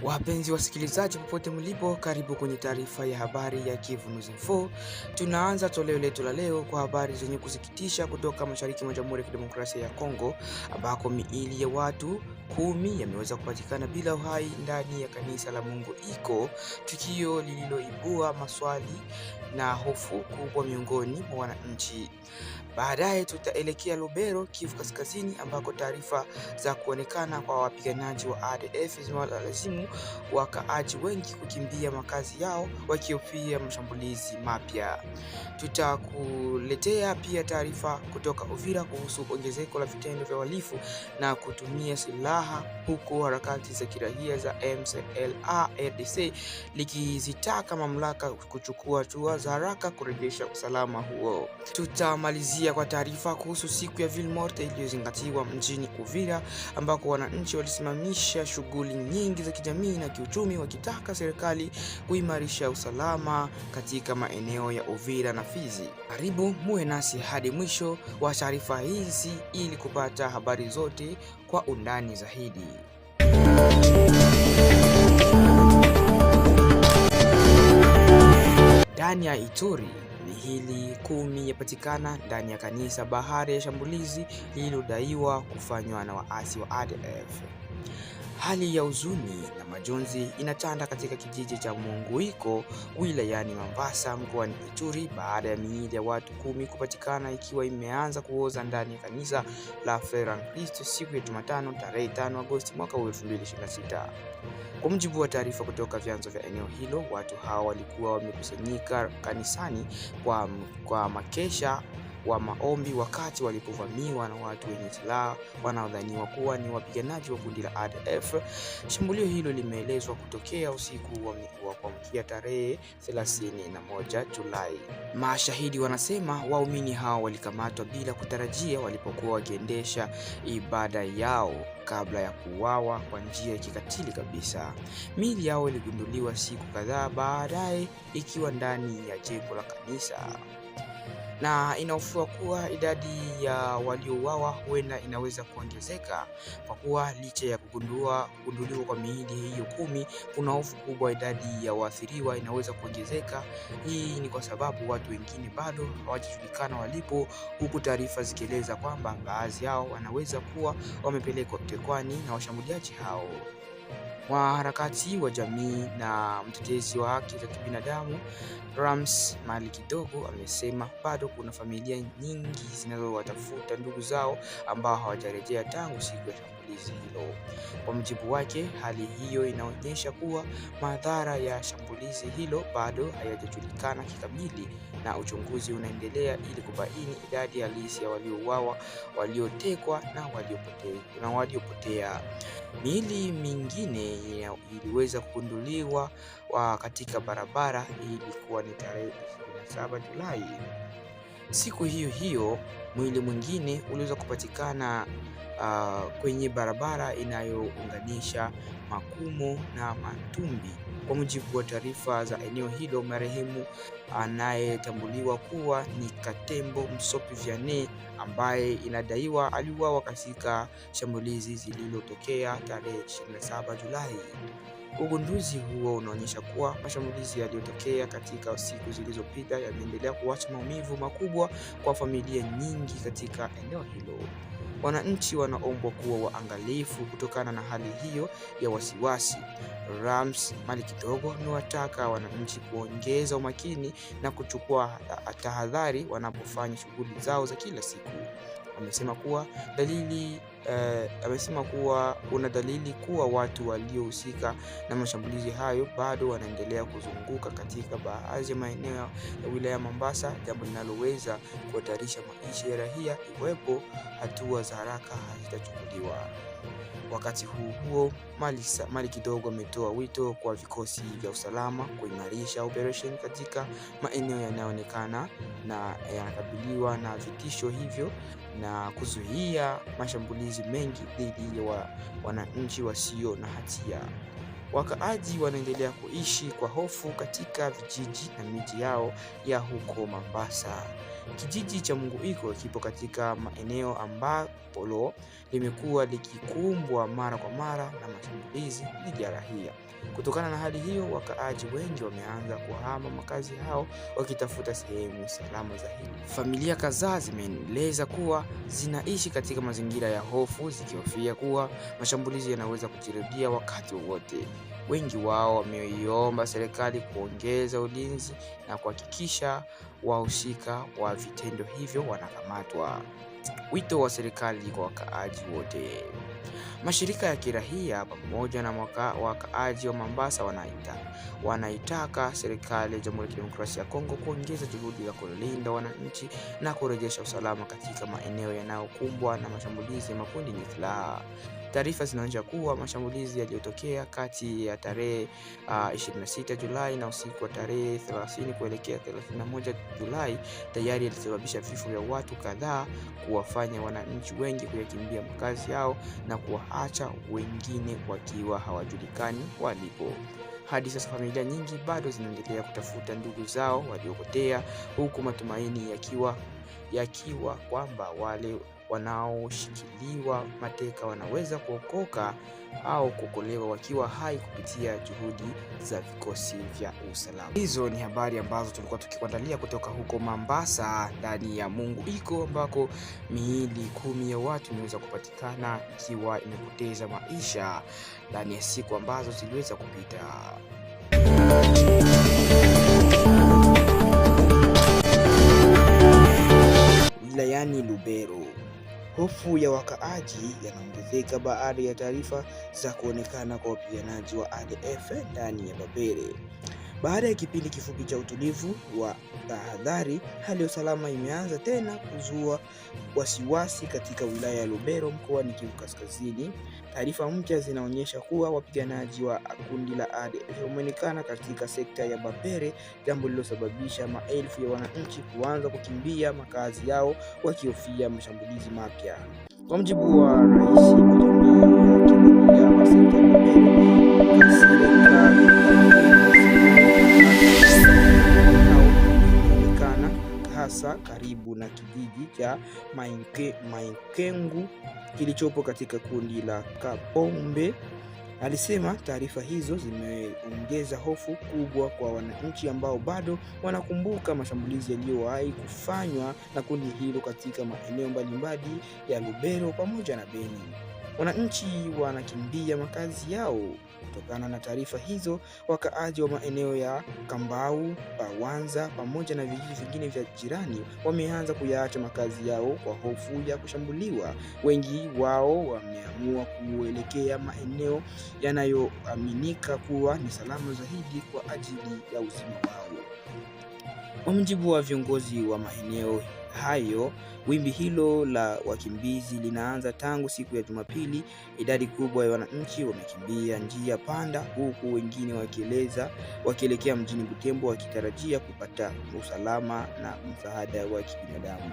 Wapenzi wasikilizaji popote mlipo, karibu kwenye taarifa ya habari ya Kivu News Info. Tunaanza toleo letu la leo kwa habari zenye kusikitisha kutoka mashariki mwa Jamhuri ya Kidemokrasia ya Kongo, ambako miili ya watu 10 yameweza kupatikana bila uhai ndani ya kanisa la Mungu Iko, tukio lililoibua maswali na hofu kubwa miongoni mwa wananchi. Baadaye tutaelekea Lubero, Kivu Kaskazini, ambako taarifa za kuonekana kwa wapiganaji wa ADF zimewalazimu wakaaji wengi kukimbia makazi yao wakihofia mashambulizi mapya. Tutakuletea pia taarifa kutoka Uvira kuhusu ongezeko la vitendo vya uhalifu na kutumia silaha, huku harakati za kiraia za MCLA-RDC likizitaka mamlaka kuchukua hatua za haraka kurejesha usalama huo. Tutamalizia kwa taarifa kuhusu siku ya Ville Morte iliyozingatiwa mjini Uvira, ambako wananchi walisimamisha shughuli nyingi za kijamii na kiuchumi wakitaka serikali kuimarisha usalama katika maeneo ya Uvira na Fizi. Karibu muwe nasi hadi mwisho wa taarifa hizi ili kupata habari zote kwa undani zaidi. Ndani ya Ituri, miili 10 yapatikana ndani ya kanisa baada ya shambulizi lililodaiwa kufanywa na waasi wa ADF. Hali ya huzuni na majonzi inatanda katika kijiji cha Mungu Iko wilayani Mambasa mkoani Ituri baada ya miili ya watu 10 kupatikana ikiwa imeanza kuoza ndani ya kanisa la Frere en Christ siku ya Jumatano tarehe 5 Agosti mwaka 2026. Kwa mujibu wa taarifa kutoka vyanzo vya eneo hilo, watu hao walikuwa wamekusanyika kanisani kwa makesha wa maombi wakati walipovamiwa na watu wenye silaha wanaodhaniwa kuwa ni wapiganaji wa kundi la ADF. Shambulio hilo limeelezwa kutokea usiku wa kuamkia tarehe 31 Julai. Mashahidi wanasema waumini hao walikamatwa bila kutarajia walipokuwa wakiendesha ibada yao kabla ya kuuawa kwa njia ya kikatili kabisa. Miili yao iligunduliwa siku kadhaa baadaye ikiwa ndani ya jengo la kanisa, na inahofiwa kuwa idadi ya waliouawa huenda inaweza kuongezeka kwa kuwa licha ya kugunduliwa kwa miili hiyo 10, kuna hofu kubwa idadi ya waathiriwa inaweza kuongezeka. Hii ni kwa sababu watu wengine bado hawajajulikana walipo, huku taarifa zikieleza kwamba baadhi yao wanaweza kuwa wamepelekwa mtekwani na washambuliaji hao. Mwanaharakati wa jamii na mtetezi wa haki za kibinadamu Rams Mali Kidogo amesema bado kuna familia nyingi zinazowatafuta ndugu zao ambao hawajarejea tangu siku ya shambulizi hilo. Kwa mujibu wake, hali hiyo inaonyesha kuwa madhara ya shambulizi hilo bado hayajajulikana kikamili na uchunguzi unaendelea ili kubaini idadi halisi ya waliouawa, waliotekwa na waliopotea. Miili mingine iliweza kugunduliwa katika barabara ilikuwa ni tarehe 27 Julai. Siku hiyo hiyo mwili mwingine uliweza kupatikana kwenye barabara inayounganisha Makumo na Matumbi. Kwa mujibu wa taarifa za eneo hilo, marehemu anayetambuliwa kuwa ni Katembo Msopi Vianney ambaye inadaiwa aliuawa katika shambulizi zililotokea tarehe 27 Julai. Ugunduzi huo unaonyesha kuwa mashambulizi yaliyotokea katika siku zilizopita yameendelea kuacha maumivu makubwa kwa familia nyingi katika eneo hilo. Wananchi wanaombwa kuwa waangalifu kutokana na hali hiyo ya wasiwasi. Rams Mali Kidogo amewataka wananchi kuongeza umakini na kuchukua tahadhari wanapofanya shughuli zao za kila siku. Amesema kuwa kuna dalili kuwa watu waliohusika na mashambulizi hayo bado wanaendelea kuzunguka katika baadhi ya maeneo ya wilaya ya Mombasa, jambo linaloweza kuhatarisha maisha ya raia iwapo hatua za haraka hazitachukuliwa. Wakati huo Mali Kidogo ametoa wito kwa vikosi vya usalama kuimarisha operation katika maeneo yanayoonekana na yanakabiliwa na vitisho hivyo na kuzuia mashambulizi mengi dhidi ya wananchi wasio na hatia. Wakaaji wanaendelea kuishi kwa hofu katika vijiji na miji yao ya huko Mombasa. Kijiji cha Munguiko kipo katika maeneo ambapo limekuwa likikumbwa mara kwa mara na mashambulizi dhidi ya raia. Kutokana na hali hiyo, wakaaji wengi wameanza kuhama makazi hao wakitafuta sehemu salama zaidi. Familia kadhaa zimeeleza kuwa zinaishi katika mazingira ya hofu, zikihofia kuwa mashambulizi yanaweza kujirudia wakati wowote. Wengi wao wameiomba serikali kuongeza ulinzi na kuhakikisha wahusika wa vitendo hivyo wanakamatwa. Wito wa serikali kwa wakaaji wote. Mashirika ya kiraia pamoja na wakaaji wa Mombasa wanaitaka serikali ya Jamhuri ya Kidemokrasia ya Kongo kuongeza juhudi za kulinda wananchi na kurejesha usalama katika maeneo yanayokumbwa na mashambulizi ya makundi yenye silaha. Taarifa zinaonyesha kuwa mashambulizi yaliyotokea kati ya tarehe 26 Julai na usiku wa tarehe 30 kuelekea 31 Julai tayari yalisababisha vifo vya watu kadhaa, kuwafanya wananchi wengi kuyakimbia makazi yao na kuwaacha wengine wakiwa hawajulikani walipo. Hadi sasa familia nyingi bado zinaendelea kutafuta ndugu zao waliopotea, huku matumaini yakiwa kwamba wale wanaoshikiliwa mateka wanaweza kuokoka au kuokolewa wakiwa hai kupitia juhudi za vikosi vya usalama. Hizo ni habari ambazo tulikuwa tukikuandalia kutoka huko Mombasa ndani ya Munguiko, ambako miili 10 ya watu imeweza kupatikana ikiwa imepoteza maisha ndani ya siku ambazo ziliweza kupita. Wilayani Lubero, hofu ya wakaaji yanaongezeka baada ya taarifa za kuonekana kwa wapiganaji wa ADF ndani ya Babere. Baada ya kipindi kifupi cha utulivu wa tahadhari, hali ya usalama imeanza tena kuzua wasiwasi katika wilaya ya Lubero mkoani Kivu Kaskazini. Taarifa mpya zinaonyesha kuwa wapiganaji wa kundi la ADF wameonekana katika sekta ya Babere, jambo lililosababisha maelfu ya wananchi kuanza kukimbia makazi yao wakihofia mashambulizi mapya. Kwa mujibu wa rais wa jamii ya sekta ya Babere, hasa karibu na kijiji cha Mainkengu kilichopo katika kundi la Kapombe. Alisema taarifa hizo zimeongeza hofu kubwa kwa wananchi ambao bado wanakumbuka mashambulizi yaliyowahi kufanywa na kundi hilo katika maeneo mbalimbali ya Lubero pamoja na Beni. Wananchi wanakimbia makazi yao. Kutokana na taarifa hizo, wakaaji wa maeneo ya Kambau, Bawanza pamoja na vijiji vingine vya jirani wameanza kuyaacha makazi yao kwa hofu ya kushambuliwa. Wengi wao wameamua kuelekea maeneo yanayoaminika kuwa ni salama zaidi kwa ajili ya uzima wao. Kwa mujibu wa viongozi wa maeneo hayo, wimbi hilo la wakimbizi linaanza tangu siku ya Jumapili. Idadi kubwa ya wananchi wamekimbia njia panda, huku wengine wakielekea mjini Butembo wakitarajia kupata usalama na msaada wa kibinadamu.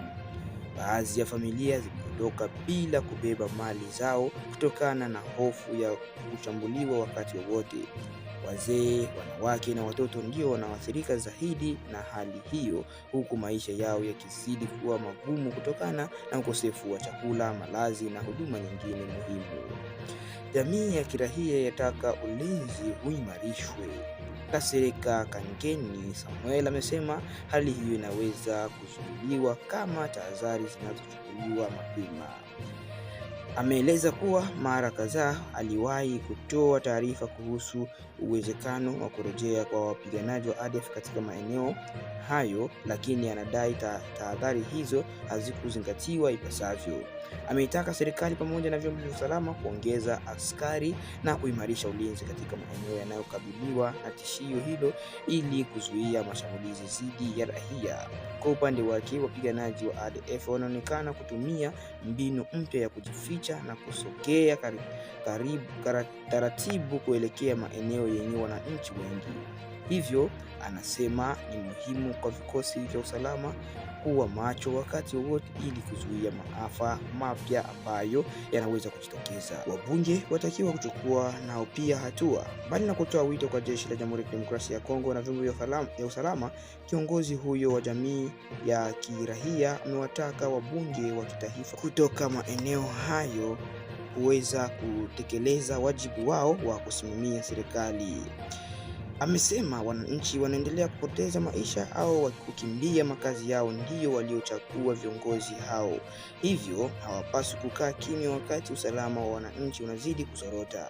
Baadhi ya familia zimeondoka bila kubeba mali zao kutokana na hofu ya kushambuliwa wakati wowote. Wazee, wanawake na watoto ndio wanaoathirika zaidi na hali hiyo, huku maisha yao yakizidi kuwa magumu kutokana na ukosefu wa chakula, malazi na huduma nyingine muhimu. Jamii ya kiraia yataka ulinzi uimarishwe. Kasereka Kangeni Samuel amesema hali hiyo inaweza kuzuiliwa kama tahadhari zinazochukuliwa mapema. Ameeleza kuwa mara kadhaa aliwahi kutoa taarifa kuhusu uwezekano wa kurejea kwa wapiganaji wa ADF katika maeneo hayo, lakini anadai tahadhari hizo hazikuzingatiwa ipasavyo. Ameitaka serikali pamoja na vyombo vya usalama kuongeza askari na kuimarisha ulinzi katika maeneo yanayokabiliwa na tishio hilo ili kuzuia mashambulizi dhidi ya raia. Kwa upande wake, wapiganaji wa ADF wanaonekana kutumia mbinu mpya ya kujificha na kusogea taratibu kuelekea maeneo yenye wananchi wengi. Hivyo anasema ni muhimu kwa vikosi vya usalama kuwa macho wakati wowote ili kuzuia maafa mapya ambayo yanaweza kujitokeza. Wabunge watakiwa kuchukua nao pia hatua. Mbali na kutoa wito kwa jeshi la Jamhuri ya Kidemokrasia ya Kongo na vyombo vya usalama, kiongozi huyo wa jamii ya kiraia amewataka wabunge wa kitaifa kutoka maeneo hayo kuweza kutekeleza wajibu wao wa kusimamia serikali. Amesema wananchi wanaendelea kupoteza maisha au kukimbia makazi yao ndio waliochagua viongozi hao, hivyo hawapaswi kukaa kimya wakati usalama wa wananchi unazidi kuzorota.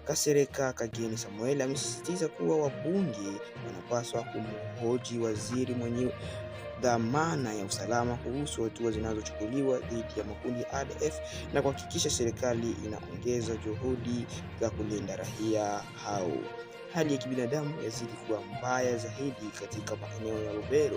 Kasereka Kageni Samuel amesisitiza kuwa wabunge wanapaswa kumhoji waziri mwenye dhamana ya usalama kuhusu hatua zinazochukuliwa dhidi ya makundi ya ADF na kuhakikisha serikali inaongeza juhudi za kulinda raia hao. Hali ya kibinadamu yazidi kuwa mbaya zaidi katika maeneo ya Lubero.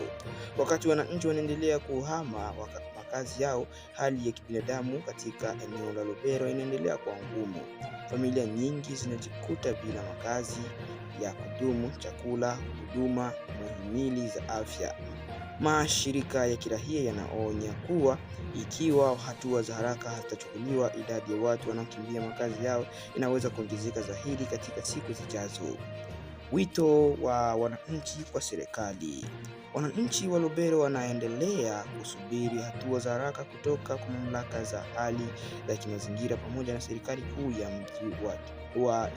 Wakati wananchi wanaendelea kuhama makazi yao, hali ya kibinadamu katika eneo la Lubero inaendelea kuwa ngumu. Familia nyingi zinajikuta bila makazi ya kudumu, chakula, huduma muhimu za afya. Mashirika ya kiraia yanaonya kuwa ikiwa hatua za haraka hazitachukuliwa, idadi ya watu wanaokimbia makazi yao inaweza kuongezeka zaidi katika siku zijazo. Wito wa wananchi kwa serikali. Wananchi wa Lubero wanaendelea kusubiri hatua za haraka kutoka kwa mamlaka za hali za kimazingira pamoja na serikali kuu ya mji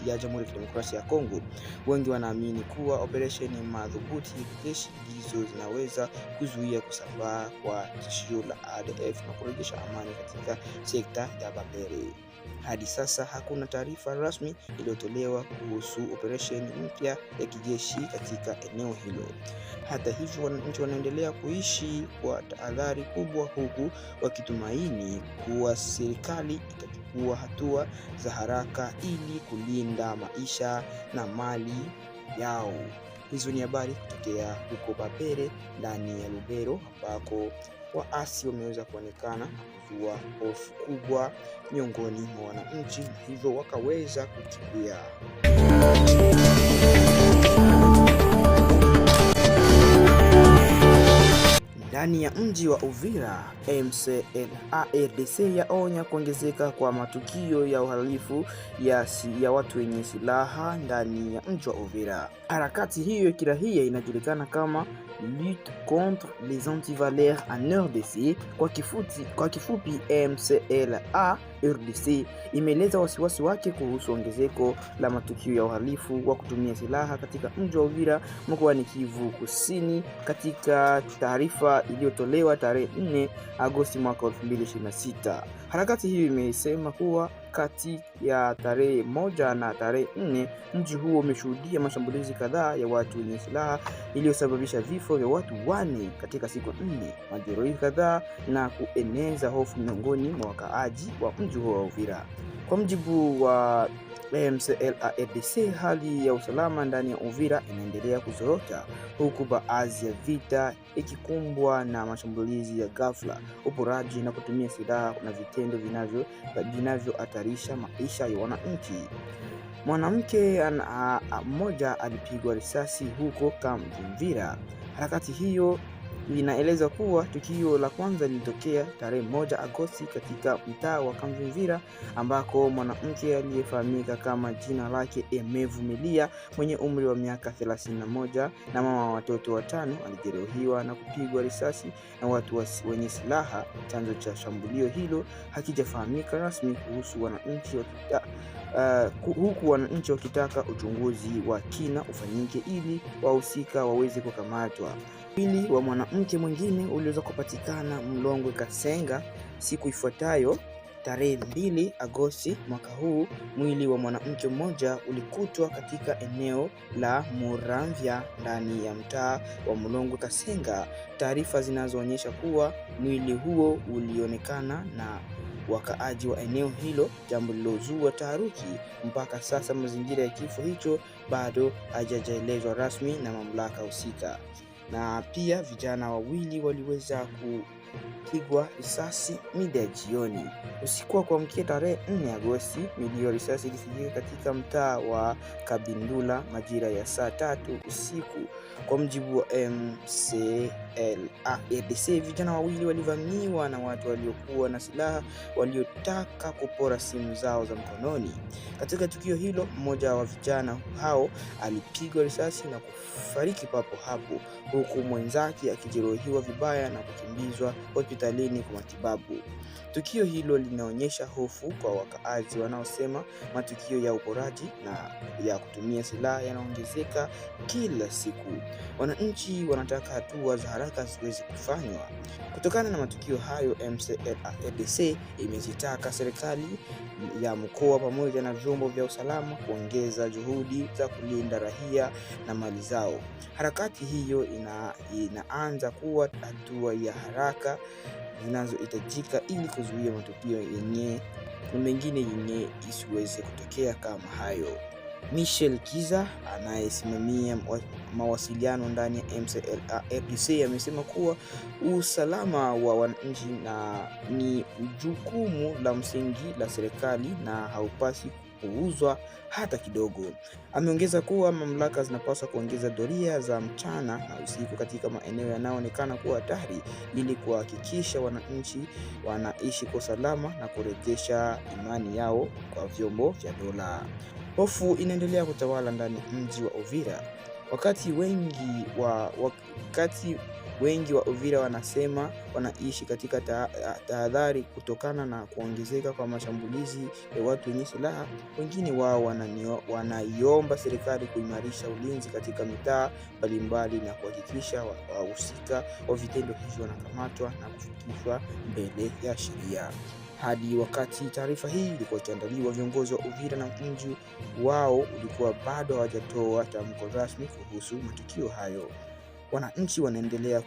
ya Jamhuri ya Kidemokrasia ya Kongo. Wengi wanaamini kuwa operesheni madhubuti ya kijeshi ndizo zinaweza kuzuia kusambaa kwa tishio la ADF na kurejesha amani katika sekta ya Babere. Hadi sasa hakuna taarifa rasmi iliyotolewa kuhusu operesheni mpya ya kijeshi katika eneo hilo. Hata hivyo, wananchi wanaendelea kuishi kwa tahadhari kubwa, huku wakitumaini kuwa serikali itachukua hatua za haraka ili kulinda maisha na mali yao. Hizo ni habari kutokea huko Babere ndani ya Lubero, ambako waasi wameweza kuonekana na kuzua hofu kubwa miongoni mwa wananchi, hivyo wakaweza kukimbia. Ndani ya mji wa Uvira, MCLA-RDC yaonya kuongezeka kwa matukio ya uhalifu ya watu wenye silaha ndani ya mji wa Uvira. Harakati hiyo ya kiraia inajulikana kama Lutte contre les antivaleurs en RDC, kwa kifupi MCLA-RDC, imeeleza wasiwasi wake kuhusu ongezeko la matukio ya uhalifu wa kutumia silaha katika mji wa Uvira mkoani Kivu Kusini. Katika taarifa iliyotolewa tarehe 4 Agosti mwaka 2026, harakati hiyo imesema kuwa kati ya tarehe 1 na tarehe 4 mji huo umeshuhudia mashambulizi kadhaa ya watu wenye silaha iliyosababisha vifo vya watu 4 katika siku 4, majeruhi kadhaa na kueneza hofu miongoni mwa wakaaji wa mji huo wa Uvira. Kwa mjibu wa MCLA-RDC, hali ya usalama ndani ya Uvira inaendelea kuzorota, huku baadhi ya vita ikikumbwa na mashambulizi ya ghafla, uporaji na kutumia silaha na vitendo vinavyohatarisha maisha ya wananchi. Mwanamke mmoja alipigwa risasi huko Kamvimvira. Harakati hiyo linaeleza kuwa tukio la kwanza lilitokea tarehe 1 Agosti katika mtaa wa Kamvimvira, ambako mwanamke aliyefahamika kama jina lake Emevumilia mwenye umri wa miaka 31 na mama wa watoto 5 alijeruhiwa na kupigwa risasi na watu wenye silaha. Chanzo cha shambulio hilo hakijafahamika rasmi kuhusu wananchi huku wananchi wakitaka uchunguzi wa kina ufanyike ili wahusika waweze kukamatwa. Mwili wa mwanamke mwingine uliweza kupatikana Mlongwe Kasenga siku ifuatayo tarehe 2 Agosti mwaka huu. Mwili wa mwanamke mmoja ulikutwa katika eneo la Muramvya ndani ya mtaa wa Mlongwe Kasenga. Taarifa zinazoonyesha kuwa mwili huo ulionekana na wakaaji wa eneo hilo, jambo lilozua taharuki. Mpaka sasa mazingira ya kifo hicho bado hajaelezwa rasmi na mamlaka husika. Na pia vijana wawili waliweza pigwa risasi mida ya jioni. Usiku wa kuamkia tarehe 4 Agosti, milio ya risasi ilisikika katika mtaa wa Kabindula majira ya saa 3 usiku. Kwa mjibu wa MCLARDC, vijana wawili walivamiwa na watu waliokuwa na silaha waliotaka kupora simu zao za mkononi. Katika tukio hilo, mmoja wa vijana hao alipigwa risasi na kufariki papo hapo, huku mwenzake akijeruhiwa vibaya na kukimbizwa hospitalini kwa matibabu. Tukio hilo linaonyesha hofu kwa wakaazi wanaosema matukio ya uporaji na ya kutumia silaha yanaongezeka kila siku. Wananchi wanataka hatua za haraka ziweze kufanywa. Kutokana na matukio hayo, MCLARDC imezitaka serikali ya mkoa pamoja na vyombo vya usalama kuongeza juhudi za kulinda raia na mali zao. Harakati hiyo inaanza kuwa hatua ya haraka zinazohitajika ili kuzuia matukio mengine yenye isiweze kutokea kama hayo. Michel Kiza anayesimamia mawasiliano ndani ya MCLARDC amesema kuwa usalama wa wananchi ni jukumu la msingi la serikali na haupasi kupuuzwa hata kidogo. Ameongeza kuwa mamlaka zinapaswa kuongeza doria za mchana na usiku katika maeneo yanayoonekana kuwa hatari ili kuhakikisha wananchi wanaishi kwa usalama na kurejesha imani yao kwa vyombo vya dola. Hofu inaendelea kutawala ndani ya mji wa Uvira. Wakati wengi wa Uvira wanasema wanaishi katika tahadhari kutokana na kuongezeka kwa mashambulizi ya watu wenye silaha, wengine wao wanaiomba serikali kuimarisha ulinzi katika mitaa mbalimbali na kuhakikisha wahusika wa vitendo hivyo wanakamatwa na kufikishwa mbele ya sheria. Hadi wakati taarifa hii ilikuwa ikiandaliwa, viongozi wa Uvira na mji wao ulikuwa bado hawajatoa tamko rasmi kuhusu matukio hayo. Wananchi wanaendelea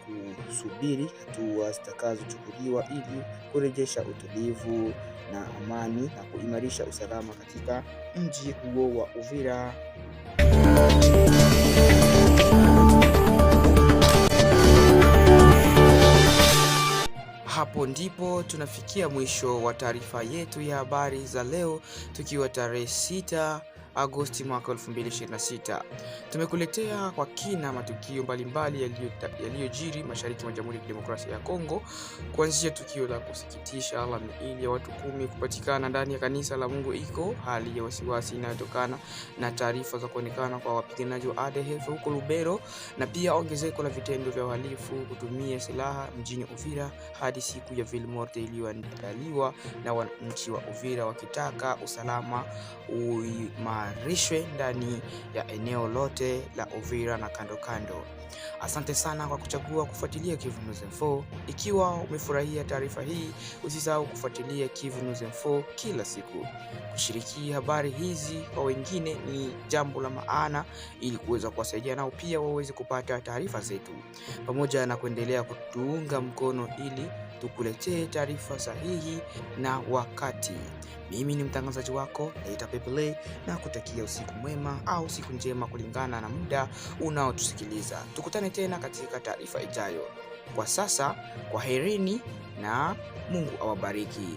kusubiri hatua zitakazochukuliwa ili kurejesha utulivu na amani na kuimarisha usalama katika mji huo wa Uvira. Hapo ndipo tunafikia mwisho wa taarifa yetu ya habari za leo, tukiwa tarehe 6 Agosti mwaka 2026. Tumekuletea kwa kina matukio mbalimbali yaliyojiri mashariki mwa Jamhuri ya Kidemokrasia ya Kongo, kuanzia tukio la kusikitisha la miili ya watu 10 kupatikana ndani ya kanisa la Mungu Iko, hali ya wasiwasi inayotokana na taarifa za kuonekana kwa wapiganaji wa ADF huko Lubero, na pia ongezeko la vitendo vya uhalifu kutumia silaha mjini Uvira, hadi siku ya Ville Morte iliyoandaliwa na wananchi wa Uvira wakitaka usalama uimarishwe ndani ya eneo lote la Uvira na kando kando. Asante sana kwa kuchagua kufuatilia Kivu News Info. Ikiwa umefurahia taarifa hii, usisahau kufuatilia Kivu News Info kila siku. Kushiriki habari hizi kwa wengine ni jambo la maana ili kuweza kuwasaidia nao pia waweze kupata taarifa zetu, pamoja na kuendelea kutuunga mkono ili tukuletee taarifa sahihi na wakati. Mimi ni mtangazaji wako Leta Pepele, na kutakia usiku mwema au siku njema kulingana na muda unaotusikiliza. Tukutane tena katika taarifa ijayo. Kwa sasa, kwaherini na Mungu awabariki.